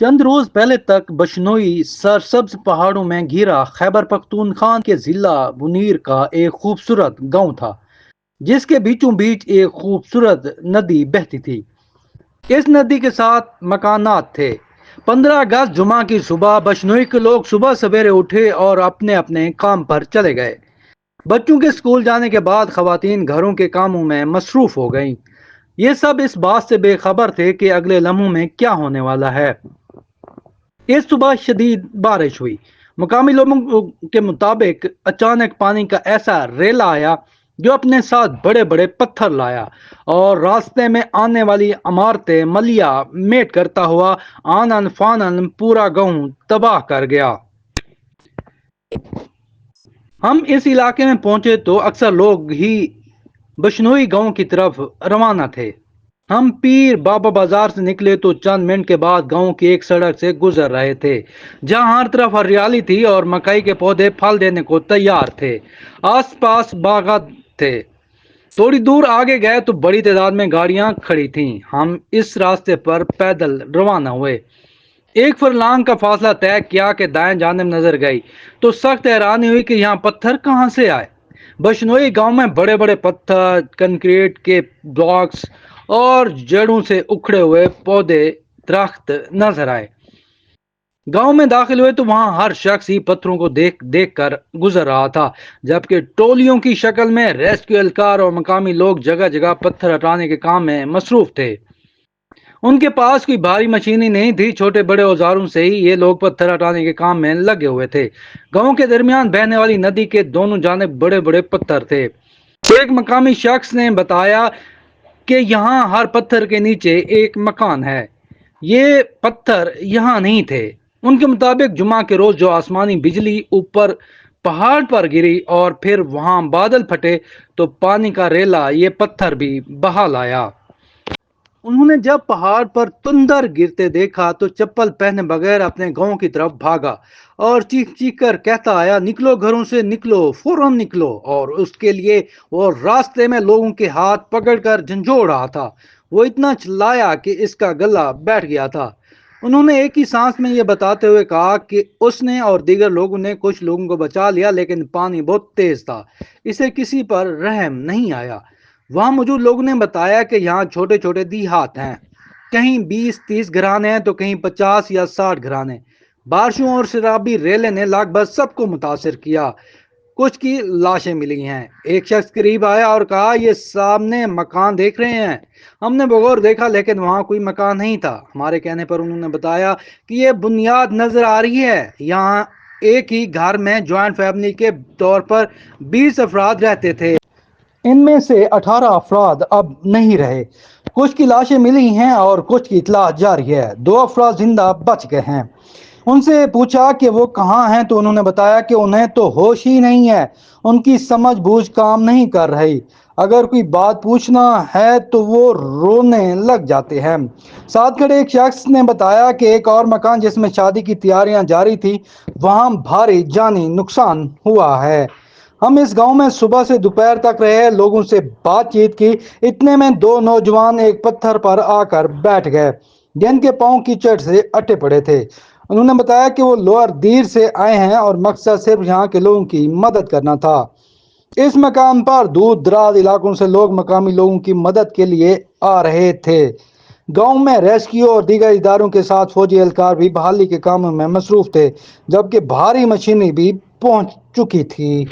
چند روز پہلے تک بشنوئی سرسبز پہاڑوں میں گھرا خیبر پختونخوا کے ضلع منیر کا ایک خوبصورت گاؤں تھا جس کے بیچوں بیچ ایک خوبصورت ندی بہتی تھی۔ اس ندی کے ساتھ مکانات تھے۔ 15 اگست جمعہ کی صبح بشنوئی کے لوگ صبح سویرے اٹھے اور اپنے اپنے کام پر چلے گئے۔ بچوں کے اسکول جانے کے بعد خواتین گھروں کے کاموں میں مصروف ہو گئیں۔ یہ سب اس بات سے بے خبر تھے کہ اگلے لمحوں میں کیا ہونے والا ہے۔ اس صبح شدید بارش ہوئی۔ مقامی لوگوں کے مطابق اچانک پانی کا ایسا ریلا آیا جو اپنے ساتھ بڑے بڑے پتھر لایا اور راستے میں آنے والی عمارتیں ملیا میٹ کرتا ہوا آنن فانن پورا گاؤں تباہ کر گیا۔ ہم اس علاقے میں پہنچے تو اکثر لوگ ہی بشنوئی گاؤں کی طرف روانہ تھے۔ ہم پیر بابا بازار سے نکلے تو چند منٹ کے بعد گاؤں کی ایک سڑک سے گزر رہے تھے جہاں ہر طرف ہریالی تھی اور مکئی کے پودے پھل دینے کو تیار تھے۔ آس پاس باغات تھے۔ تھوڑی دور آگے گئے تو بڑی تعداد میں گاڑیاں کھڑی تھیں۔ ہم اس راستے پر پیدل روانہ ہوئے۔ ایک فرلانگ کا فاصلہ طے کیا کہ دائیں جانب نظر گئی تو سخت حیرانی ہوئی کہ یہاں پتھر کہاں سے آئے۔ بشنوئی گاؤں میں بڑے بڑے پتھر، کنکریٹ کے بلاکس اور جڑوں سے اکھڑے ہوئے پودے درخت نظر آئے۔ گاؤں میں داخل ہوئے تو وہاں ہر شخص ہی پتھروں کو دیکھ دیکھ کر گزر رہا تھا، جبکہ ٹولیوں کی شکل میں ریسکیو اہلکار اور مقامی لوگ جگہ جگہ پتھر ہٹانے کے کام میں مصروف تھے۔ ان کے پاس کوئی بھاری مشینیں نہیں تھی، چھوٹے بڑے اوزاروں سے ہی یہ لوگ پتھر ہٹانے کے کام میں لگے ہوئے تھے۔ گاؤں کے درمیان بہنے والی ندی کے دونوں جانب بڑے بڑے پتھر تھے۔ ایک مقامی شخص نے بتایا کہ یہاں ہر پتھر کے نیچے ایک مکان ہے۔ یہ پتھر یہاں نہیں تھے۔ ان کے مطابق جمعہ کے روز جو آسمانی بجلی اوپر پہاڑ پر گری اور پھر وہاں بادل پھٹے تو پانی کا ریلا یہ پتھر بھی بہا لایا۔ انہوں نے جب پہاڑ پر تندر گرتے دیکھا تو چپل پہنے بغیر اپنے گاؤں کی طرف بھاگا اور چیخ چیخ کر کہتا آیا، نکلو گھروں سے نکلو، فوراً نکلو۔ اور اس کے لیے وہ راستے میں لوگوں کے ہاتھ پکڑ کر جھنجھوڑ رہا تھا۔ وہ اتنا چلایا کہ اس کا گلا بیٹھ گیا تھا۔ انہوں نے ایک ہی سانس میں یہ بتاتے ہوئے کہا کہ اس نے اور دیگر لوگوں نے کچھ لوگوں کو بچا لیا لیکن پانی بہت تیز تھا، اسے کسی پر رحم نہیں آیا۔ وہاں موجود لوگوں نے بتایا کہ یہاں چھوٹے چھوٹے دیہات ہیں، کہیں 20-30 گھرانے ہیں تو کہیں 50 یا 60 گھرانے۔ بارشوں اور سیلابی ریلے نے لگ بھگ سب کو متاثر کیا۔ کچھ کی لاشیں ملی ہیں۔ ایک شخص قریب آیا اور کہا، یہ سامنے مکان دیکھ رہے ہیں؟ ہم نے بغور دیکھا لیکن وہاں کوئی مکان نہیں تھا۔ ہمارے کہنے پر انہوں نے بتایا کہ یہ بنیاد نظر آ رہی ہے، یہاں ایک ہی گھر میں جوائنٹ فیملی کے طور پر 20 افراد رہتے تھے۔ ان میں سے 18 افراد اب نہیں رہے۔ کچھ کی لاشیں ملی ہیں اور کچھ کی اطلاع جاری ہے۔ 2 افراد زندہ بچ گئے ہیں۔ ان سے پوچھا کہ وہ کہاں ہیں تو انہوں نے بتایا کہ انہیں تو ہوش ہی نہیں ہے، ان کی سمجھ بوجھ کام نہیں کر رہی، اگر کوئی بات پوچھنا ہے تو وہ رونے لگ جاتے ہیں۔ ساتھ کھڑے ایک شخص نے بتایا کہ ایک اور مکان جس میں شادی کی تیاریاں جاری تھی وہاں بھاری جانی نقصان ہوا ہے۔ ہم اس گاؤں میں صبح سے دوپہر تک رہے، لوگوں سے بات چیت کی، اتنے میں 2 نوجوان ایک پتھر پر آ کر بیٹھ گئے جن کے پاؤں کیچڑ سے اٹے پڑے تھے۔ انہوں نے بتایا کہ وہ لوئر دیر سے آئے ہیں اور مقصد صرف یہاں کے لوگوں کی مدد کرنا تھا۔ اس مقام پر دور دراز علاقوں سے لوگ مقامی لوگوں کی مدد کے لیے آ رہے تھے۔ گاؤں میں ریسکیو اور دیگر اداروں کے ساتھ فوجی اہلکار بھی بحالی کے کاموں میں مصروف تھے، جبکہ بھاری مشینیں بھی پہنچ چکی تھی۔